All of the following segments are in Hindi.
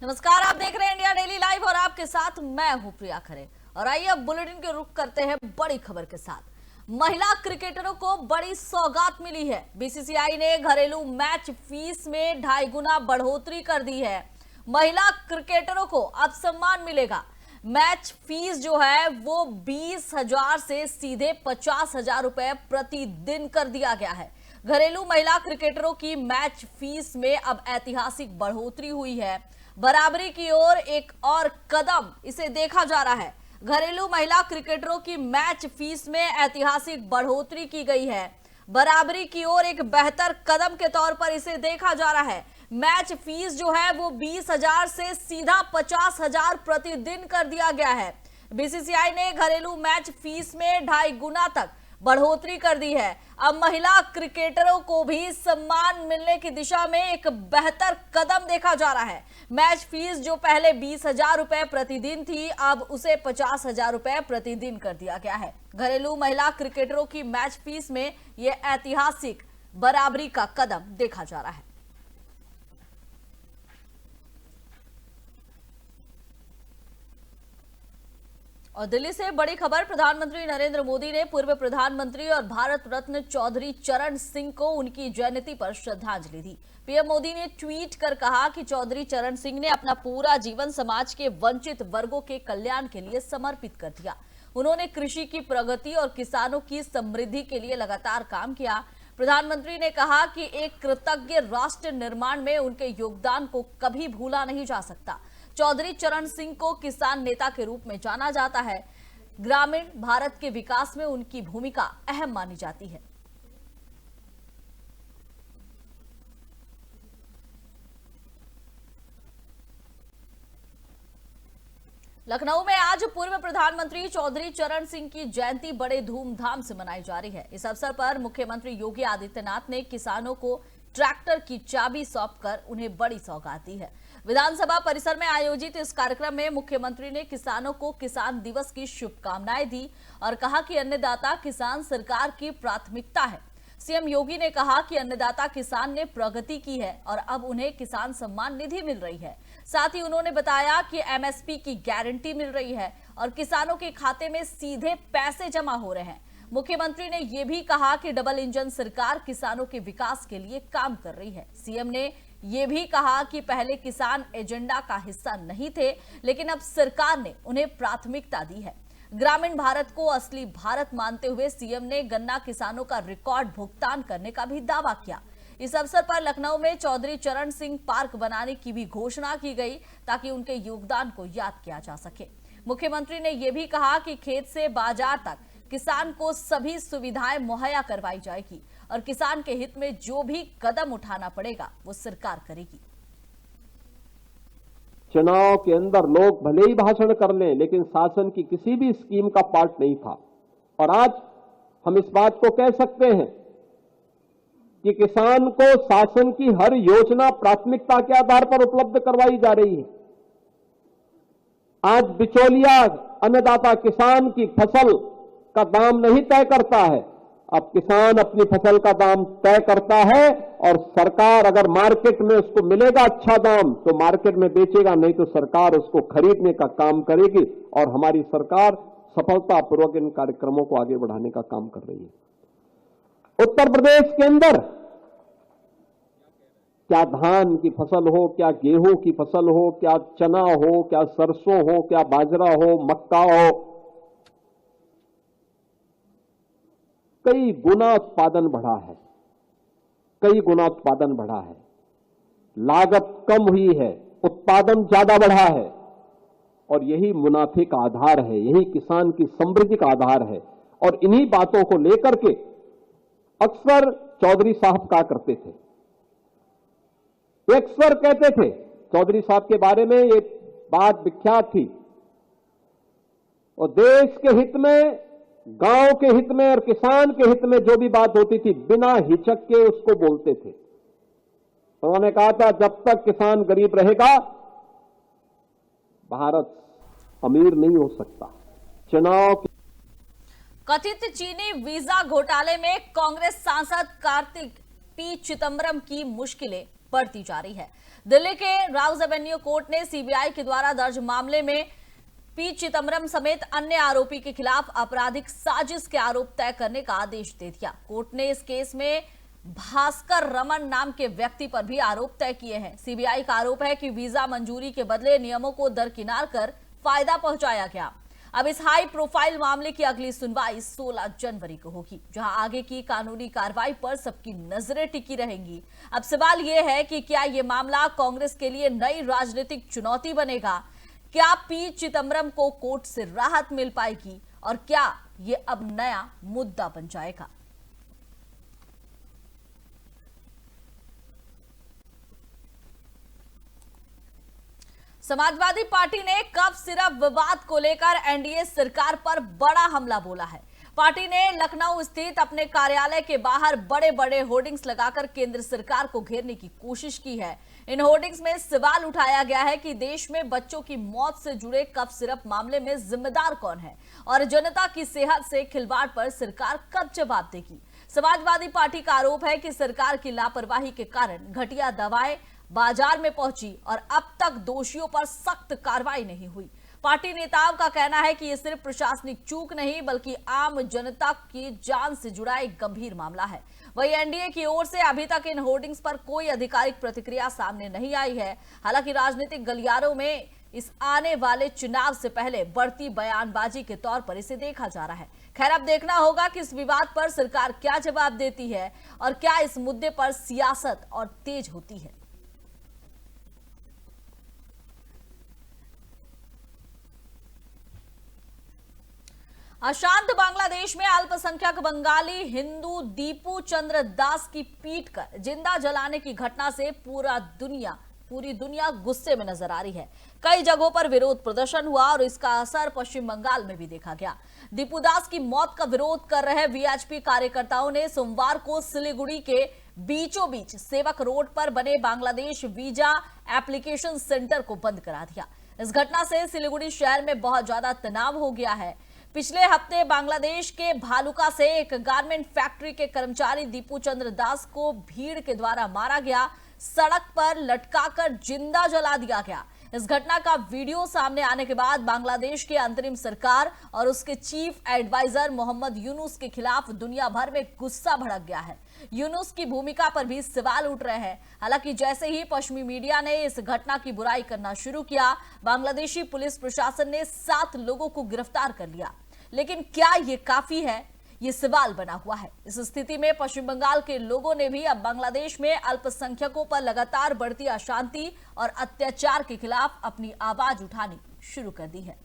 नमस्कार, आप देख रहे हैं इंडिया डेली लाइव और आपके साथ मैं हूं प्रिया खरे। और आइए अब बुलेटिन के रुख करते हैं बड़ी खबर के साथ। महिला क्रिकेटरों को बड़ी सौगात मिली है। बीसीसीआई ने घरेलू मैच फीस में 2.5 गुना बढ़ोतरी कर दी है। महिला क्रिकेटरों को अब सम्मान मिलेगा। मैच फीस जो है वो 20,000 से सीधे 50,000 रुपए प्रतिदिन कर दिया गया है। घरेलू महिला क्रिकेटरों की मैच फीस में अब ऐतिहासिक बढ़ोतरी हुई है। बराबरी की ओर एक और कदम इसे देखा जा रहा है। घरेलू महिला क्रिकेटरों की मैच फीस में ऐतिहासिक बढ़ोतरी की गई है। बराबरी की ओर एक बेहतर कदम के तौर पर इसे देखा जा रहा है। मैच फीस जो है वो 20,000 से सीधा 50,000 प्रतिदिन कर दिया गया है। बीसीसीआई ने घरेलू मैच फीस में 2.5 गुना तक बढ़ोतरी कर दी है। अब महिला क्रिकेटरों को भी सम्मान मिलने की दिशा में एक बेहतर कदम देखा जा रहा है। मैच फीस जो पहले 20,000 रुपए प्रतिदिन थी, अब उसे 50,000 रुपए प्रतिदिन कर दिया गया है। घरेलू महिला क्रिकेटरों की मैच फीस में यह ऐतिहासिक बराबरी का कदम देखा जा रहा है। और दिल्ली से बड़ी खबर, प्रधानमंत्री नरेंद्र मोदी ने पूर्व प्रधानमंत्री और भारत रत्न चौधरी चरण सिंह को उनकी जयंती पर श्रद्धांजलि दी। पीएम मोदी ने ट्वीट कर कहा कि चौधरी चरण सिंह ने अपना पूरा जीवन समाज के वंचित वर्गों के कल्याण के लिए समर्पित कर दिया। उन्होंने कृषि की प्रगति और किसानों की समृद्धि के लिए लगातार काम किया। प्रधानमंत्री ने कहा कि एक कृतज्ञ राष्ट्र निर्माण में उनके योगदान को कभी भूला नहीं जा सकता। चौधरी चरण सिंह को किसान नेता के रूप में जाना जाता है। ग्रामीण भारत के विकास में उनकी भूमिका अहम मानी जाती है। लखनऊ में आज पूर्व प्रधानमंत्री चौधरी चरण सिंह की जयंती बड़े धूमधाम से मनाई जा रही है। इस अवसर पर मुख्यमंत्री योगी आदित्यनाथ ने किसानों को ट्रैक्टर की चाबी सौंपकर उन्हें बड़ी सौगात दी है। विधानसभा परिसर में आयोजित इस कार्यक्रम में मुख्यमंत्री ने किसानों को किसान दिवस की शुभकामनाएं दी और कहा कि अन्नदाता किसान सरकार की प्राथमिकता है। सीएम योगी ने कहा कि अन्नदाता किसान ने प्रगति की है और अब उन्हें किसान सम्मान निधि मिल रही है। साथ ही उन्होंने बताया कि एमएसपी की गारंटी मिल रही है और किसानों के खाते में सीधे पैसे जमा हो रहे हैं। मुख्यमंत्री ने यह भी कहा कि डबल इंजन सरकार किसानों के विकास के लिए काम कर रही है। सीएम ने यह भी कहा कि पहले किसान एजेंडा का हिस्सा नहीं थे, लेकिन अब सरकार ने उन्हें प्राथमिकता दी है। ग्रामीण भारत को असली भारत मानते हुए सीएम ने गन्ना किसानों का रिकॉर्ड भुगतान करने का भी दावा किया। इस अवसर पर लखनऊ में चौधरी चरण सिंह पार्क बनाने की भी घोषणा की गई ताकि उनके योगदान को याद किया जा सके। मुख्यमंत्री ने यह भी कहा कि खेत से बाजार तक किसान को सभी सुविधाएं मुहैया करवाई जाएगी और किसान के हित में जो भी कदम उठाना पड़ेगा वो सरकार करेगी। चुनाव के अंदर लोग भले ही भाषण कर लें, लेकिन शासन की किसी भी स्कीम का पार्ट नहीं था। और आज हम इस बात को कह सकते हैं कि किसान को शासन की हर योजना प्राथमिकता के आधार पर उपलब्ध करवाई जा रही है। आज बिचौलिया अन्नदाता किसान की फसल का दाम नहीं तय करता है, अब किसान अपनी फसल का दाम तय करता है और सरकार अगर मार्केट में उसको मिलेगा अच्छा दाम तो मार्केट में बेचेगा, नहीं तो सरकार उसको खरीदने का काम करेगी। और हमारी सरकार सफलतापूर्वक इन कार्यक्रमों को आगे बढ़ाने का काम कर रही है। उत्तर प्रदेश के अंदर क्या धान की फसल हो, क्या गेहूं की फसल हो, क्या चना हो, क्या सरसों हो, क्या बाजरा हो, मक्का हो, कई गुना उत्पादन बढ़ा है, कई गुना उत्पादन बढ़ा है। लागत कम हुई है, उत्पादन ज्यादा बढ़ा है और यही मुनाफे का आधार है, यही किसान की समृद्धि का आधार है। और इन्हीं बातों को लेकर के अक्सर चौधरी साहब कहा करते थे, अक्सर कहते थे, चौधरी साहब के बारे में एक बात विख्यात थी, और देश के हित में, गांव के हित में और किसान के हित में जो भी बात होती थी बिना हिचक के उसको बोलते थे। उन्होंने कहा था जब तक किसान गरीब रहेगा भारत अमीर नहीं हो सकता। चुनाव कथित चीनी वीजा घोटाले में कांग्रेस सांसद कार्तिक पी चिदंबरम की मुश्किलें बढ़ती जा रही है। दिल्ली के राउज एवेन्यू कोर्ट ने सीबीआई के द्वारा दर्ज मामले में पी चिदम्बरम समेत अन्य आरोपी के खिलाफ आपराधिक साजिश के आरोप तय करने का आदेश दे दिया। कोर्ट ने इस केस में भास्कर रमन नाम के व्यक्ति पर भी आरोप तय किए हैं। सीबीआई का आरोप है कि वीजा मंजूरी के बदले नियमों को दरकिनार कर फायदा पहुंचाया गया। अब इस हाई प्रोफाइल मामले की अगली सुनवाई 16 जनवरी को होगी, जहां आगे की कानूनी कार्रवाई पर सबकी नजरें टिकी रहेंगी। अब सवाल यह है कि क्या यह मामला कांग्रेस के लिए नई राजनीतिक चुनौती बनेगा? क्या पी चिदम्बरम को कोर्ट से राहत मिल पाएगी और क्या यह अब नया मुद्दा बन जाएगा? समाजवादी पार्टी ने कफ सिरप विवाद को लेकर एनडीए सरकार पर बड़ा हमला बोला है। पार्टी ने लखनऊ स्थित अपने कार्यालय के बाहर बड़े बड़े होर्डिंग्स लगाकर केंद्र सरकार को घेरने की कोशिश की है। इन होर्डिंग्स में सवाल उठाया गया है कि देश में बच्चों की मौत से जुड़े कफ सिरप मामले में जिम्मेदार कौन है और जनता की सेहत से खिलवाड़ पर सरकार कब जवाब देगी। समाजवादी पार्टी का आरोप है कि सरकार की लापरवाही के कारण घटिया दवाएं बाजार में पहुंची और अब तक दोषियों पर सख्त कार्रवाई नहीं हुई। पार्टी नेताओं का कहना है कि यह सिर्फ प्रशासनिक चूक नहीं बल्कि आम जनता की जान से जुड़ा एक गंभीर मामला है। वहीं एनडीए की ओर से अभी तक इन होर्डिंग्स पर कोई आधिकारिक प्रतिक्रिया सामने नहीं आई है। हालांकि राजनीतिक गलियारों में इस आने वाले चुनाव से पहले बढ़ती बयानबाजी के तौर पर इसे देखा जा रहा है। खैर, अब देखना होगा कि इस विवाद पर सरकार क्या जवाब देती है और क्या इस मुद्दे पर सियासत और तेज होती है। अशांत बांग्लादेश में अल्पसंख्यक बंगाली हिंदू दीपू चंद्र दास की पीट कर जिंदा जलाने की घटना से पूरी दुनिया गुस्से में नजर आ रही है। कई जगहों पर विरोध प्रदर्शन हुआ और इसका असर पश्चिम बंगाल में भी देखा गया। दीपू दास की मौत का विरोध कर रहे वीएचपी कार्यकर्ताओं ने सोमवार को सिलीगुड़ी के बीचों बीच सेवक रोड पर बने बांग्लादेश वीजा एप्लीकेशन सेंटर को बंद करा दिया। इस घटना से सिलीगुड़ी शहर में बहुत ज्यादा तनाव हो गया है। पिछले हफ्ते बांग्लादेश के भालुका से एक गारमेंट फैक्ट्री के कर्मचारी दीपू चंद्र दास को भीड़ के द्वारा मारा गया, सड़क पर लटकाकर जिंदा जला दिया गया। इस घटना का वीडियो सामने आने के बाद बांग्लादेश के अंतरिम सरकार और उसके चीफ एडवाइजर मोहम्मद यूनुस के खिलाफ दुनिया भर में गुस्सा भड़क गया है। यूनुस की भूमिका पर भी सवाल उठ रहे हैं। हालांकि जैसे ही पश्चिमी मीडिया ने इस घटना की बुराई करना शुरू किया, बांग्लादेशी पुलिस प्रशासन ने 7 लोगों को गिरफ्तार कर लिया। लेकिन क्या ये काफी है, ये सवाल बना हुआ है। इस स्थिति में पश्चिम बंगाल के लोगों ने भी अब बांग्लादेश में अल्पसंख्यकों पर लगातार बढ़ती अशांति और अत्याचार के खिलाफ अपनी आवाज उठानी शुरू कर दी है।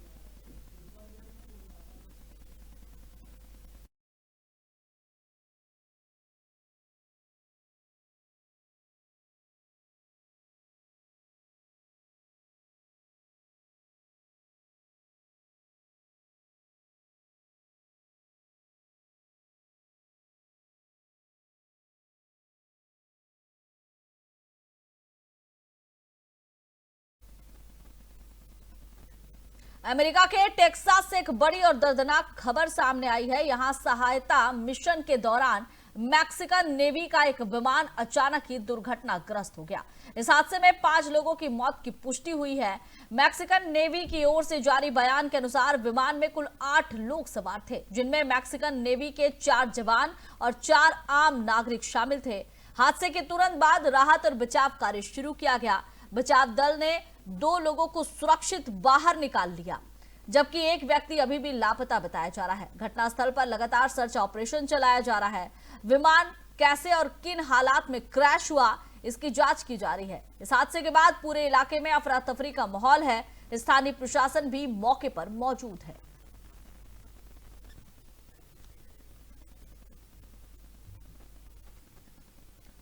अमेरिका के टेक्सास से एक बड़ी और दर्दनाक खबर सामने आई है। यहां सहायता मिशन के दौरान मैक्सिकन नेवी का एक विमान अचानक ही दुर्घटनाग्रस्त हो गया। इस हादसे में 5 लोगों की मौत की पुष्टि हुई है। मैक्सिकन नेवी की ओर से जारी बयान के अनुसार विमान में कुल 8 लोग सवार थे, जिनमें मैक्सिकन नेवी के 4 जवान और 4 आम नागरिक शामिल थे। हादसे के तुरंत बाद राहत और बचाव कार्य शुरू किया गया। बचाव दल ने 2 लोगों को सुरक्षित बाहर निकाल लिया, जबकि एक व्यक्ति अभी भी लापता बताया जा रहा है। घटनास्थल पर लगातार सर्च ऑपरेशन चलाया जा रहा है। विमान कैसे और किन हालात में क्रैश हुआ, इसकी जांच की जा रही है। इस हादसे के बाद पूरे इलाके में अफरा तफरी का माहौल है। स्थानीय प्रशासन भी मौके पर मौजूद है।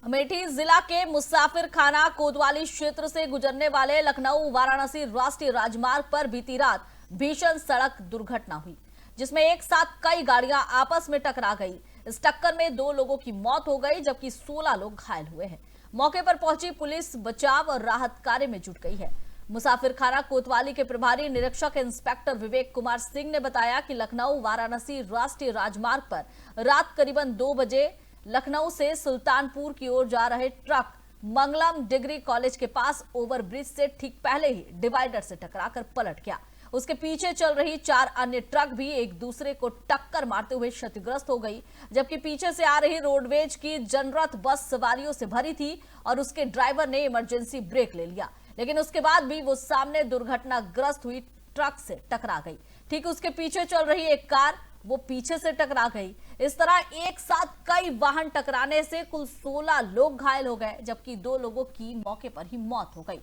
अमेठी जिला के मुसाफिर खाना कोतवाली क्षेत्र से गुजरने वाले लखनऊ वाराणसी राष्ट्रीय राजमार्ग पर बीती रात भीषण सड़क दुर्घटना हुई, जिसमें एक साथ कई गाड़ियां आपस में टकरा गई। इस टक्कर में 2 लोगों की मौत हो गई, जबकि 16 लोग घायल हुए हैं। मौके पर पहुंची पुलिस बचाव और राहत कार्य में जुट गई है। मुसाफिर खाना कोतवाली के प्रभारी निरीक्षक इंस्पेक्टर विवेक कुमार सिंह ने बताया कि लखनऊ वाराणसी राष्ट्रीय राजमार्ग पर रात करीबन 2 बजे लखनऊ से सुल्तानपुर की ओर जा रहे ट्रक मंगलम डिग्री कॉलेज के पास ओवरब्रिज से ठीक पहले ही डिवाइडर से टकराकर पलट गया। उसके पीछे चल रही 4 अन्य ट्रक भी एक दूसरे को टक्कर मारते हुए क्षतिग्रस्त हो गई, जबकि पीछे से आ रही रोडवेज की जनरथ बस सवारियों से भरी थी और उसके ड्राइवर ने इमरजेंसी ब्रेक ले लिया, लेकिन उसके बाद भी वो सामने दुर्घटनाग्रस्त हुई ट्रक से टकरा गई। ठीक उसके पीछे चल रही एक कार वो पीछे से टकरा गई। इस तरह एक साथ कई वाहन टकराने से कुल 16 लोग घायल हो गए, जबकि 2 लोगों की मौके पर ही मौत हो गई।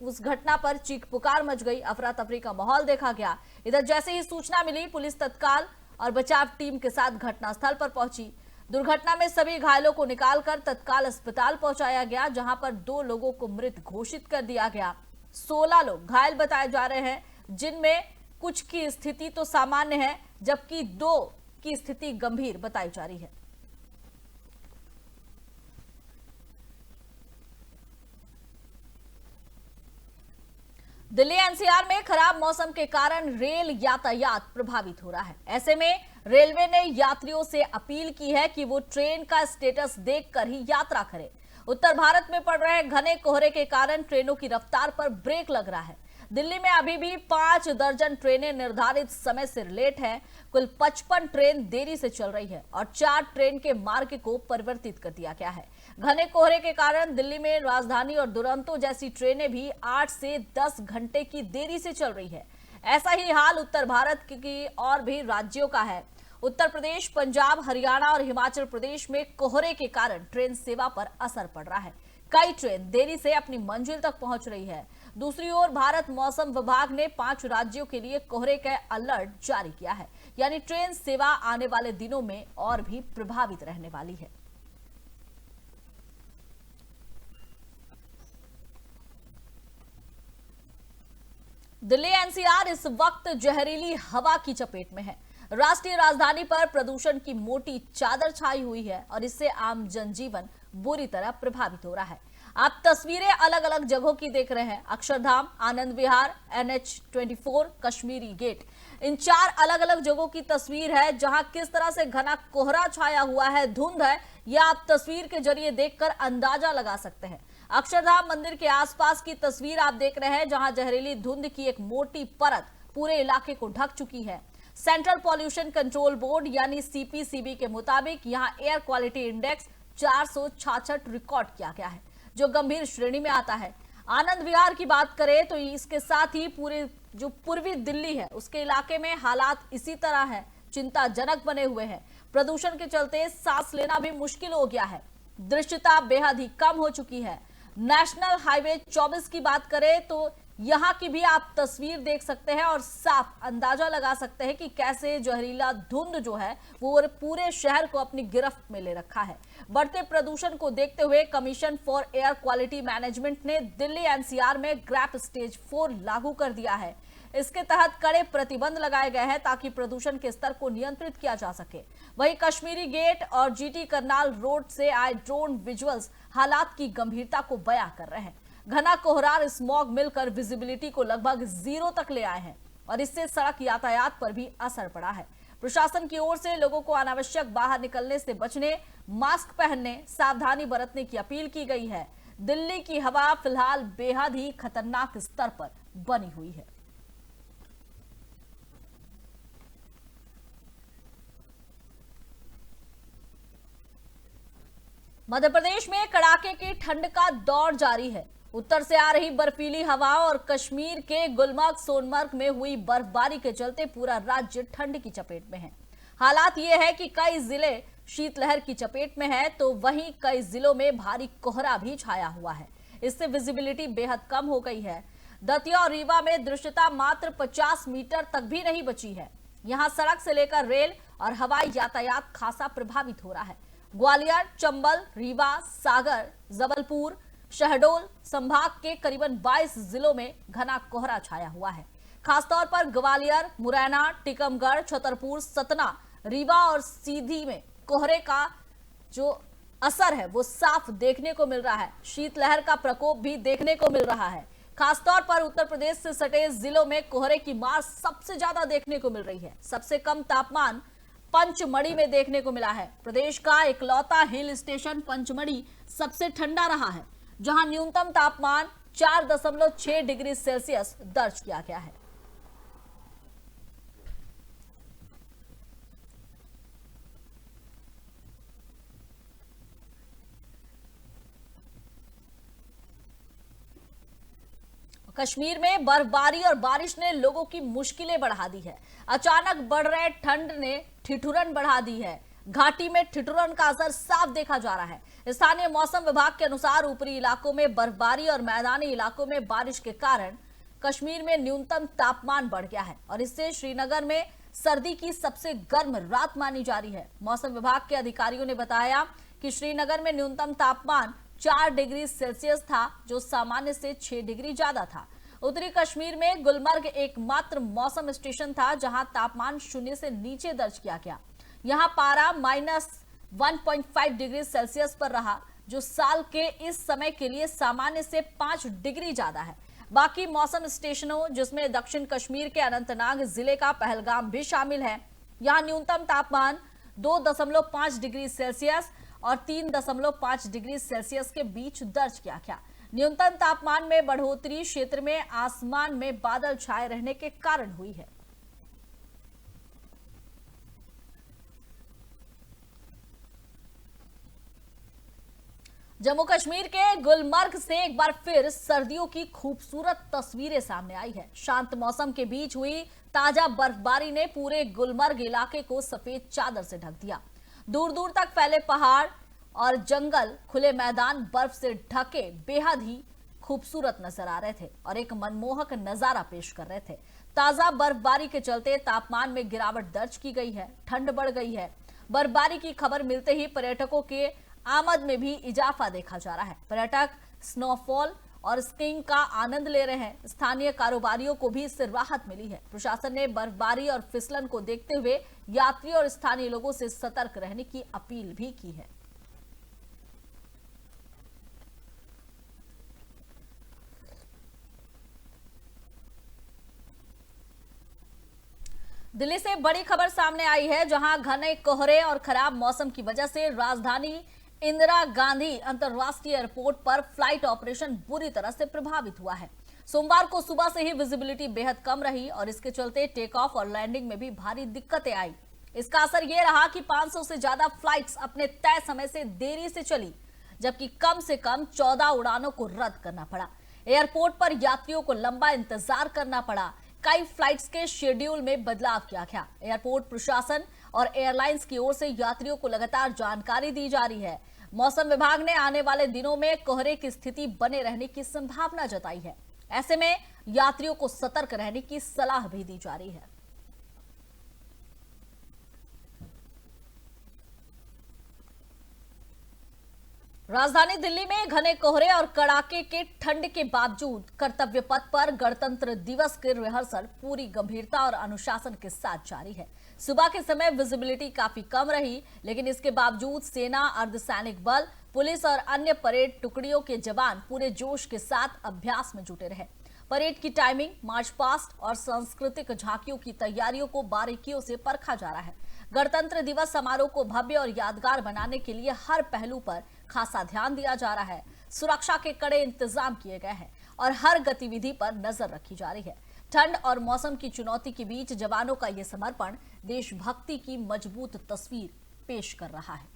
उस घटना पर चीख पुकार मच गई, अफरा तफरी का माहौल देखा गया। इधर जैसे ही सूचना मिली, पुलिस तत्काल और बचाव टीम के साथ घटनास्थल पर पहुंची। दुर्घटना में सभी घायलों को निकालकर तत्काल अस्पताल पहुंचाया गया, जहां पर 2 लोगों को मृत घोषित कर दिया गया। 16 लोग घायल बताए जा रहे हैं, जिनमें कुछ की स्थिति तो सामान्य है, जबकि 2 की स्थिति गंभीर बताई जा रही है। दिल्ली एनसीआर में खराब मौसम के कारण रेल यातायात प्रभावित हो रहा है। ऐसे में रेलवे ने यात्रियों से अपील की है कि वो ट्रेन का स्टेटस देखकर ही यात्रा करें। उत्तर भारत में पड़ रहे घने कोहरे के कारण ट्रेनों की रफ्तार पर ब्रेक लग रहा है। दिल्ली में अभी भी 5 दर्जन ट्रेनें निर्धारित समय से लेट हैं। कुल 55 ट्रेन देरी से चल रही है और 4 ट्रेन के मार्ग को परिवर्तित कर दिया गया है। घने कोहरे के कारण दिल्ली में राजधानी और दुरंतो जैसी ट्रेनें भी 8 से 10 घंटे की देरी से चल रही है। ऐसा ही हाल उत्तर भारत की और भी राज्यों का है। उत्तर प्रदेश, पंजाब, हरियाणा और हिमाचल प्रदेश में कोहरे के कारण ट्रेन सेवा पर असर पड़ रहा है। कई ट्रेन देरी से अपनी मंजिल तक पहुंच रही है। दूसरी ओर भारत मौसम विभाग ने 5 राज्यों के लिए कोहरे का अलर्ट जारी किया है, यानी ट्रेन सेवा आने वाले दिनों में और भी प्रभावित रहने वाली है। दिल्ली एनसीआर इस वक्त जहरीली हवा की चपेट में है। राष्ट्रीय राजधानी पर प्रदूषण की मोटी चादर छाई हुई है और इससे आम जनजीवन बुरी तरह प्रभावित हो रहा है। आप तस्वीरें अलग अलग जगहों की देख रहे हैं। अक्षरधाम, आनंद विहार, NH24, कश्मीरी गेट, इन 4 अलग अलग जगहों की तस्वीर है, जहां किस तरह से घना कोहरा छाया हुआ है, धुंध है, यह आप तस्वीर के जरिए देखकर अंदाजा लगा सकते हैं। अक्षरधाम मंदिर के आसपास की तस्वीर आप देख रहे हैं, जहां जहरीली धुंध की एक मोटी परत पूरे इलाके को ढक चुकी है। सेंट्रल पॉल्यूशन कंट्रोल बोर्ड यानी CPCB के मुताबिक यहां एयर क्वालिटी इंडेक्स 466 रिकॉर्ड किया गया है, जो गंभीर श्रेणी में आता है। आनंद विहार की बात करें तो इसके साथ ही पूरे जो पूर्वी दिल्ली है उसके इलाके में हालात इसी तरह है, चिंताजनक बने हुए हैं। प्रदूषण के चलते सांस लेना भी मुश्किल हो गया है। दृश्यता बेहद ही कम हो चुकी है। नेशनल हाईवे 24 की बात करें तो यहां की भी आप तस्वीर देख सकते हैं और साफ अंदाजा लगा सकते हैं कि कैसे जहरीला धुंध जो है वो पूरे शहर को अपनी गिरफ्त में ले रखा है। बढ़ते प्रदूषण को देखते हुए commission for air quality management ने दिल्ली एनसीआर में ग्रैप स्टेज 4 लागू कर दिया है। इसके तहत कड़े प्रतिबंध लगाए गए हैं ताकि प्रदूषण के स्तर को नियंत्रित किया जा सके। वहीं कश्मीरी गेट और GT करनाल रोड से आए ड्रोन विजुअल्स हालात की गंभीरता को बयां कर रहे हैं। घना कोहरा और स्मॉग मिलकर विजिबिलिटी को लगभग 0 तक ले आए हैं और इससे सड़क यातायात पर भी असर पड़ा है। प्रशासन की ओर से लोगों को अनावश्यक बाहर निकलने से बचने, मास्क पहनने, सावधानी बरतने की अपील की गई है। दिल्ली की हवा फिलहाल बेहद ही खतरनाक स्तर पर बनी हुई है। मध्य प्रदेश में कड़ाके की ठंड का दौर जारी है। उत्तर से आ रही बर्फीली हवाओं और कश्मीर के गुलमर्ग, सोनमर्ग में हुई बर्फबारी के चलते पूरा राज्य ठंड की चपेट में है। हालात ये है कि कई जिले शीतलहर की चपेट में है, तो वहीं कई जिलों में भारी कोहरा भी छाया हुआ है। इससे विजिबिलिटी बेहद कम हो गई है। दतिया और रीवा में दृश्यता मात्र 50 मीटर तक भी नहीं बची है। यहाँ सड़क से लेकर रेल और हवाई यातायात खासा प्रभावित हो रहा है। ग्वालियर, चंबल, रीवा, सागर, जबलपुर, शहडोल संभाग के करीबन 22 जिलों में घना कोहरा छाया हुआ है। खासतौर पर ग्वालियर, मुरैना, टीकमगढ़, छतरपुर, सतना, रीवा और सीधी में कोहरे का जो असर है वो साफ देखने को मिल रहा है। शीतलहर का प्रकोप भी देखने को मिल रहा है। खासतौर पर उत्तर प्रदेश से सटे जिलों में कोहरे की मार सबसे ज्यादा देखने को मिल रही है। सबसे कम तापमान पंचमढ़ी में देखने को मिला है। प्रदेश का इकलौता हिल स्टेशन पंचमढ़ी सबसे ठंडा रहा है, जहां न्यूनतम तापमान 4.6 डिग्री सेल्सियस दर्ज किया गया है। कश्मीर में बर्फबारी और बारिश ने लोगों की मुश्किलें बढ़ा दी है। अचानक बढ़ रहे ठंड ने ठिठुरन बढ़ा दी है। घाटी में ठिठुरन का असर साफ देखा जा रहा है। स्थानीय मौसम विभाग के अनुसार ऊपरी इलाकों में बर्फबारी और मैदानी इलाकों में बारिश के कारण कश्मीर में न्यूनतम तापमान बढ़ गया है और इससे श्रीनगर में सर्दी की सबसे गर्म रात मानी जा रही है। मौसम विभाग के अधिकारियों ने बताया कि श्रीनगर में न्यूनतम तापमान 4 डिग्री सेल्सियस था, जो सामान्य से 6 डिग्री ज्यादा था। उत्तरी कश्मीर में गुलमर्ग एकमात्र मौसम स्टेशन था जहां तापमान शून्य से नीचे दर्ज किया गया। यहां पारा -1.5 डिग्री सेल्सियस पर रहा, जो साल के इस समय के लिए सामान्य से 5 डिग्री ज्यादा है। बाकी मौसम स्टेशनों, जिसमें दक्षिण कश्मीर के अनंतनाग जिले का पहलगाम भी शामिल है, यहां न्यूनतम तापमान 2.5 डिग्री सेल्सियस और 3.5 डिग्री सेल्सियस के बीच दर्ज किया गया। न्यूनतम तापमान में बढ़ोतरी क्षेत्र में आसमान में बादल छाए रहने के कारण हुई है। जम्मू कश्मीर के गुलमर्ग से एक बार फिर सर्दियों की खूबसूरत तस्वीरें सामने आई है। शांत मौसम के बीच हुई ताजा बर्फबारी ने पूरे गुलमर्ग इलाके को सफेद चादर से ढक दिया। दूर दूर तक फैले पहाड़ और जंगल, खुले मैदान बर्फ से ढके बेहद ही खूबसूरत नजर आ रहे थे और एक मनमोहक नजारा पेश कर रहे थे। ताजा बर्फबारी के चलते तापमान में गिरावट दर्ज की गई है, ठंड बढ़ गई है। बर्फबारी की खबर मिलते ही पर्यटकों के आमद में भी इजाफा देखा जा रहा है। पर्यटक स्नोफॉल और स्कीइंग का आनंद ले रहे हैं। स्थानीय कारोबारियों को भी इससे राहत मिली है। प्रशासन ने बर्फबारी और फिसलन को देखते हुए यात्री और स्थानीय लोगों से सतर्क रहने की अपील भी की है। दिल्ली से बड़ी खबर सामने आई है, जहां घने कोहरे और खराब मौसम की वजह से राजधानी इंदिरा गांधी अंतर्राष्ट्रीय एयरपोर्ट पर फ्लाइट ऑपरेशन बुरी तरह से प्रभावित हुआ है। सोमवार को सुबह से ही विजिबिलिटी बेहद कम रही और इसके चलते टेक ऑफ और लैंडिंग में भी भारी दिक्कतें आई। इसका असर यह रहा कि 500 से ज्यादा फ्लाइट्स अपने तय समय से देरी से चली, जबकि कम से कम 14 उड़ानों को रद्द करना पड़ा। एयरपोर्ट पर यात्रियों को लंबा इंतजार करना पड़ा। कई फ्लाइट्स के शेड्यूल में बदलाव किया गया। एयरपोर्ट प्रशासन और एयरलाइंस की ओर से यात्रियों को लगातार जानकारी दी जा रही है। मौसम विभाग ने आने वाले दिनों में कोहरे की स्थिति बने रहने की संभावना जताई है। ऐसे में यात्रियों को सतर्क रहने की सलाह भी दी जा रही है। राजधानी दिल्ली में घने कोहरे और कड़ाके के ठंड के बावजूद कर्तव्य पथ पर गणतंत्र दिवस के रिहर्सल पूरी गंभीरता और अनुशासन के साथ जारी है। सुबह के समय विजिबिलिटी काफी कम रही, लेकिन इसके बावजूद सेना, अर्धसैनिक बल, पुलिस और अन्य परेड टुकड़ियों के जवान पूरे जोश के साथ अभ्यास में जुटे रहे। परेड की टाइमिंग, मार्च पास्ट और सांस्कृतिक झांकियों की तैयारियों को बारीकियों से परखा जा रहा है। गणतंत्र दिवस समारोह को भव्य और यादगार बनाने के लिए हर पहलू पर खासा ध्यान दिया जा रहा है। सुरक्षा के कड़े इंतजाम किए गए हैं और हर गतिविधि पर नजर रखी जा रही है। ठंड और मौसम की चुनौती के बीच जवानों का यह समर्पण देशभक्ति की मजबूत तस्वीर पेश कर रहा है।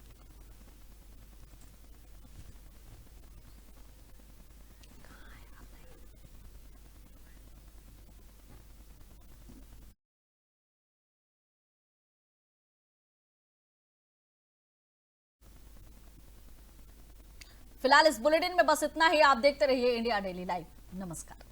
फिलहाल इस बुलेटिन में बस इतना ही। आप देखते रहिए इंडिया डेली लाइव। नमस्कार।